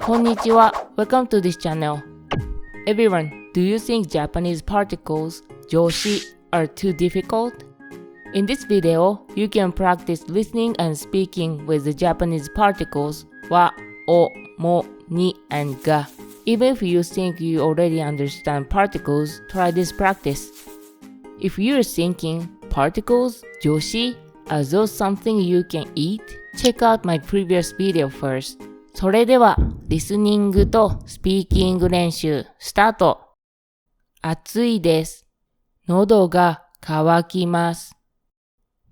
Konnichiwa, welcome to this channel. Everyone, do you think Japanese particles, 助詞, are too difficult? In this video, you can practice listening and speaking with the Japanese particles は、お、も、に, and が. Even if you think you already understand particles, try this practice. If you're thinking particles, 助詞, are those something you can eat? Check out my previous video first. それでは、リスニングとスピーキング練習、スタート。暑いです。喉が渇きます。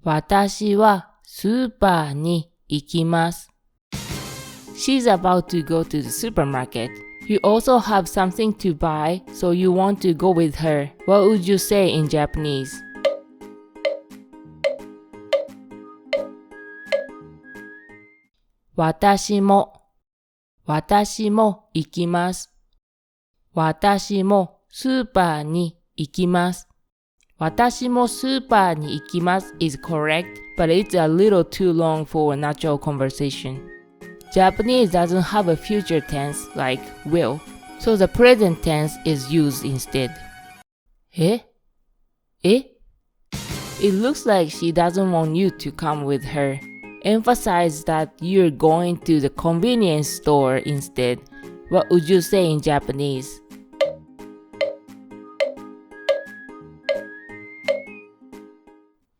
私はスーパーに行きます。She's about to go to the supermarket. You also have something to buy, so you want to go with her. What would you say in Japanese? 私も行きます。私もスーパーに行きます。私もスーパーに行きます is correct, but it's a little too long for a natural conversation. Japanese doesn't have a future tense like will, so the present tense is used instead. え? It looks like she doesn't want you to come with her. Emphasize that you're going to the convenience store instead. What would you say in Japanese?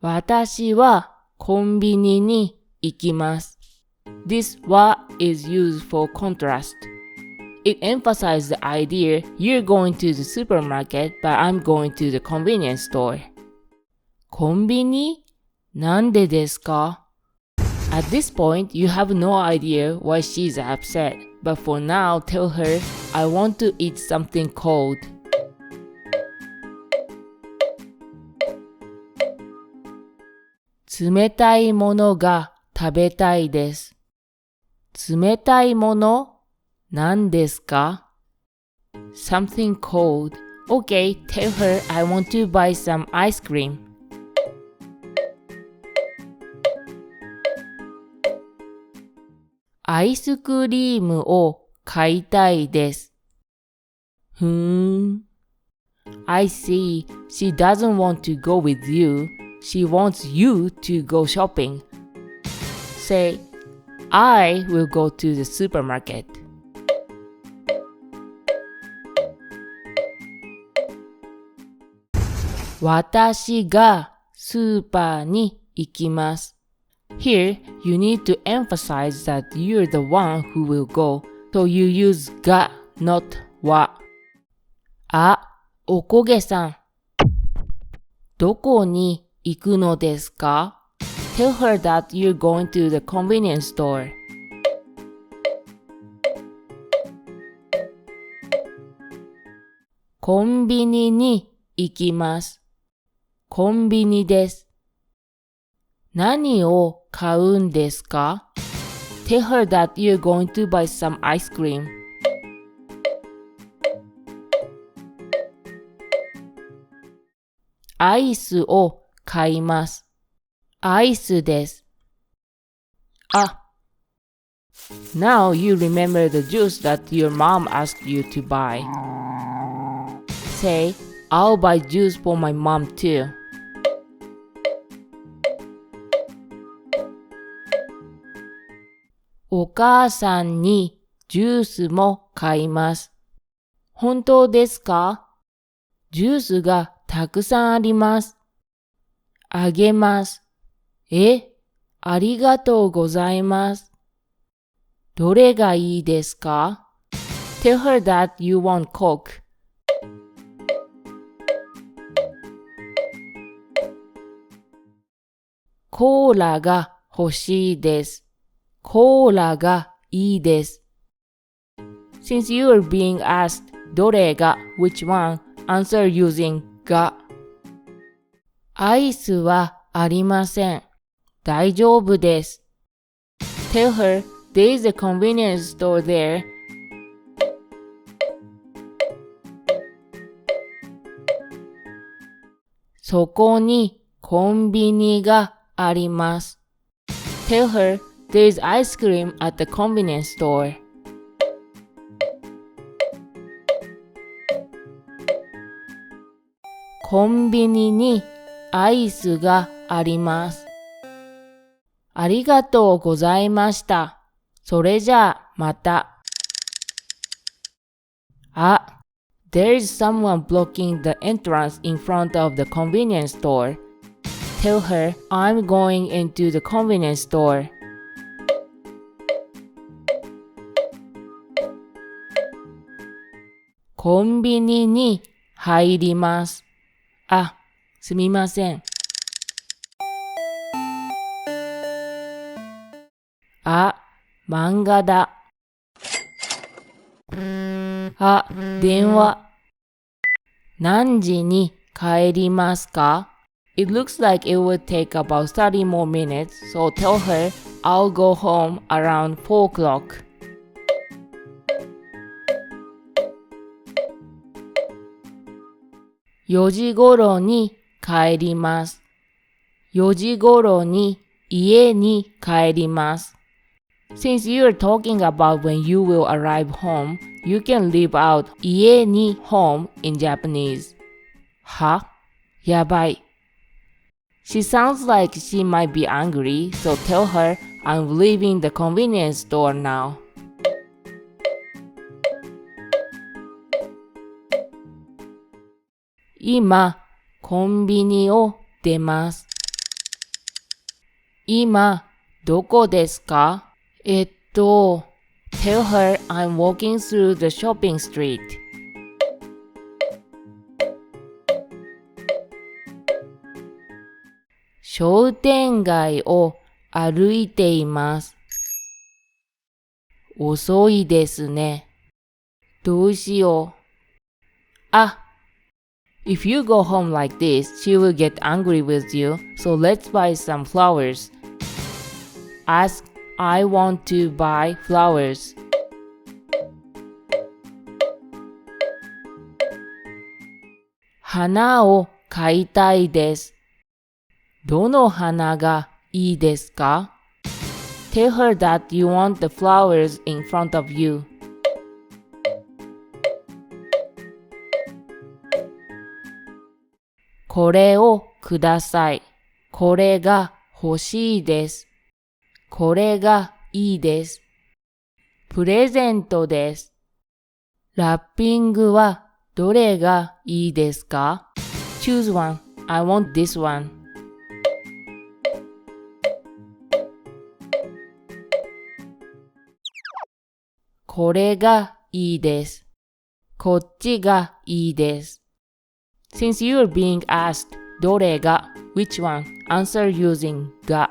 私はコンビニに行きます。This は is used for contrast. It emphasizes the idea you're going to the supermarket, but I'm going to the convenience store. コンビニ？なんでですか？At this point, you have no idea why she's upset, but for now, tell her, I want to eat something cold. 冷たいものが食べたいです。冷たいもの？何ですか？ Something cold. Okay, tell her I want to buy some ice cream. アイスクリームを買いたいです。I see. She doesn't want to go with you. She wants you to go shopping. Say, I will go to the supermarket. 私がスーパーに行きます。Here, you need to emphasize that you're the one who will go, so you use が not は。あ、おこげさん。どこに行くのですか？ Tell her that you're going to the convenience store. コンビニに行きます。コンビニです。何を買うんですか？ Tell her that you're going to buy some ice cream. アイスを買います。アイスです。Now you remember the juice that your mom asked you to buy. Say, I'll buy juice for my mom too. お母さんにジュースも買います。本当ですか？ジュースがたくさんあります。あげます。ありがとうございます。どれがいいですか？ Tell her that you want Coke. コーラが欲しいです。コーラがいいです。Since you are being asked どれが which one, answer using が。アイスはありません。大丈夫です。Tell her there is a convenience store there. そこにコンビニがあります。Tell her there is ice cream at the convenience store. コンビニにアイスがあります。ありがとうございました。それじゃあまた。あ、there's someone blocking the entrance in front of the convenience store. Tell her I'm going into the convenience store. コンビニに入ります。あ、すみません。あ、漫画だ。あ、電話。何時に帰りますか？ It looks like it would take about 30 more minutes, so tell her I'll go home around 4 o'clock. 4時頃に帰ります。4時頃に家に帰ります。Since you are talking about when you will arrive home, you can leave out 家に home in Japanese. は？やばい。She sounds like she might be angry, so tell her I'm leaving the convenience store now. 今、コンビニを出ます。今、どこですか？Tell her I'm walking through the shopping street. 商店街を歩いています。遅いですね。どうしよう。あ、If you go home like this, she will get angry with you, so let's buy some flowers. Ask, I want to buy flowers. 花を買いたいです。どの花がいいですか？ Tell her that you want the flowers in front of you. これをください。これが欲しいです。これがいいです。プレゼントです。ラッピングはどれがいいですか？ Choose one. I want this one. これがいいです。こっちがいいです。Since you are being asked どれが which one, answer using が。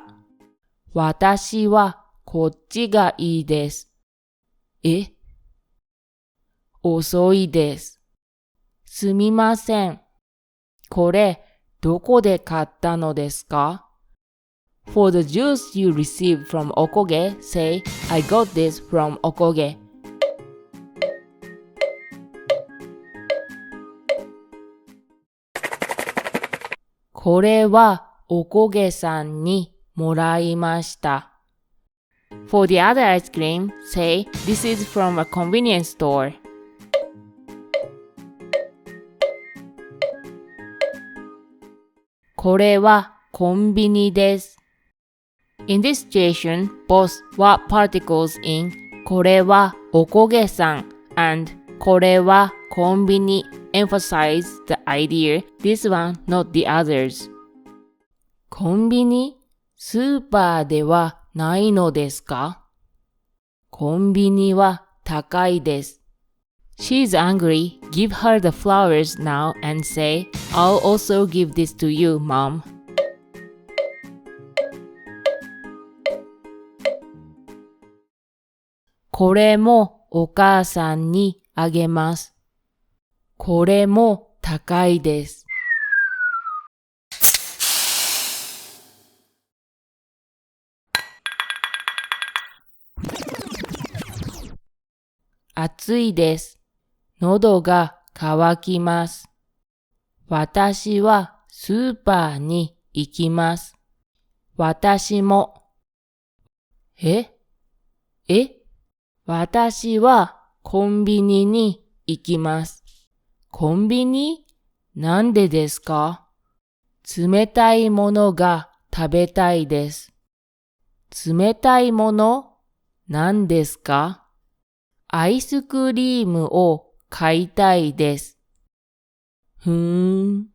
私はこっちがいいです。え？遅いです。すみません。これどこで買ったのですか？ For the juice you received from Okoge, say, I got this from Okoge. これはおこげさんにもらいました。For the other ice cream, say, this is from a convenience store. これはコンビニです。In this situation, both what particles in これはおこげさん and これはコンビニ emphasize the idea, this one, not the others. コンビニ？スーパーではないのですか？コンビニは高いです。She's angry. Give her the flowers now and say, I'll also give this to you, Mom. これもお母さんにあげます。これも高いです。暑いです。喉が渇きます。私はスーパーに行きます。私も。私はコンビニに行きます。コンビニ？なんでですか？冷たいものが食べたいです。冷たいもの？なんですか？アイスクリームを買いたいです。ふーん。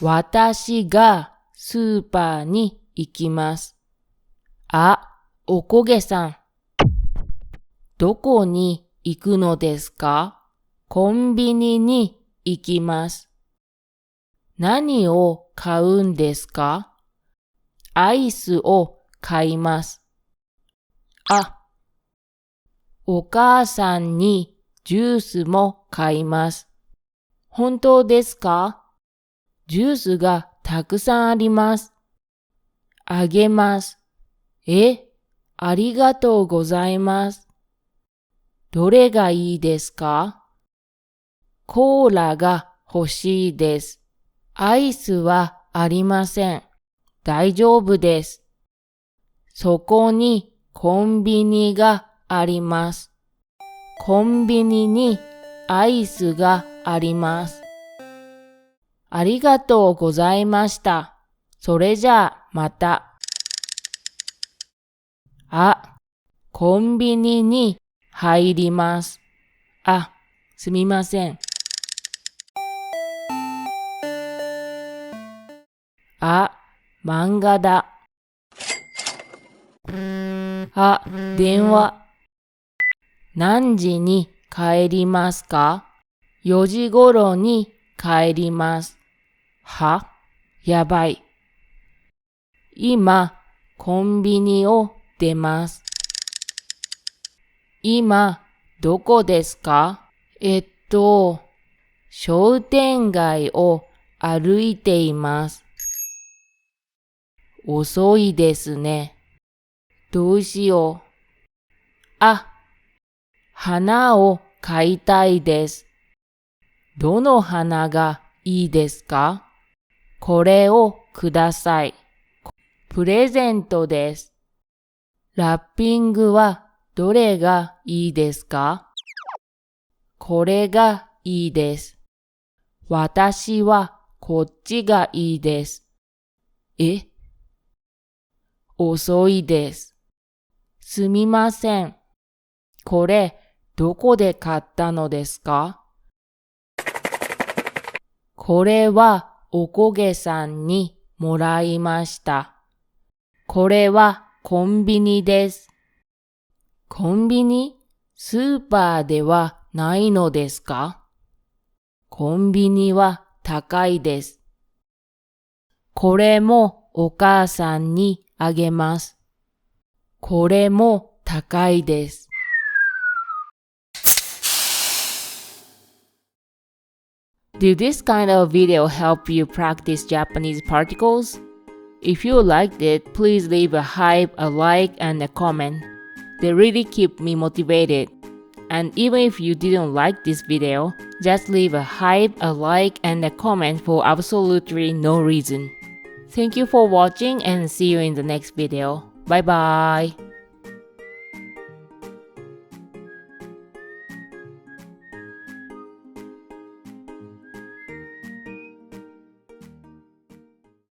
私がスーパーに行きます。あ、おこげさん。どこに行くのですか？コンビニに行きます。何を買うんですか？アイスを買います。あ、お母さんにジュースも買います。本当ですか？ジュースがたくさんあります。あげます。ありがとうございます。どれがいいですか？コーラが欲しいです。アイスはありません。大丈夫です。そこにコンビニがあります。コンビニにアイスがあります。ありがとうございました。それじゃあまた。あ、コンビニに入ります。あ、すみません。あ、漫画だ。あ、電話。何時に帰りますか？4時頃に帰ります。は？やばい。今、コンビニを出ます。今、どこですか？商店街を歩いています。遅いですね。どうしよう。あ、花を買いたいです。どの花がいいですか？これをください。プレゼントです。ラッピングはどれがいいですか？これがいいです。私はこっちがいいです。遅いです。すみません。これ、どこで買ったのですか？これはおこげさんにもらいました。これはコンビニです。コンビニ？スーパーではないのですか？コンビニは高いです。これもお母さんにあげます。これも高いです。Did this kind of video help you practice Japanese particles? If you liked it, please leave a hype, a like, and a comment. They really keep me motivated. And even if you didn't like this video, just leave a hype, a like, and a comment for absolutely no reason. Thank you for watching and see you in the next video. Bye bye!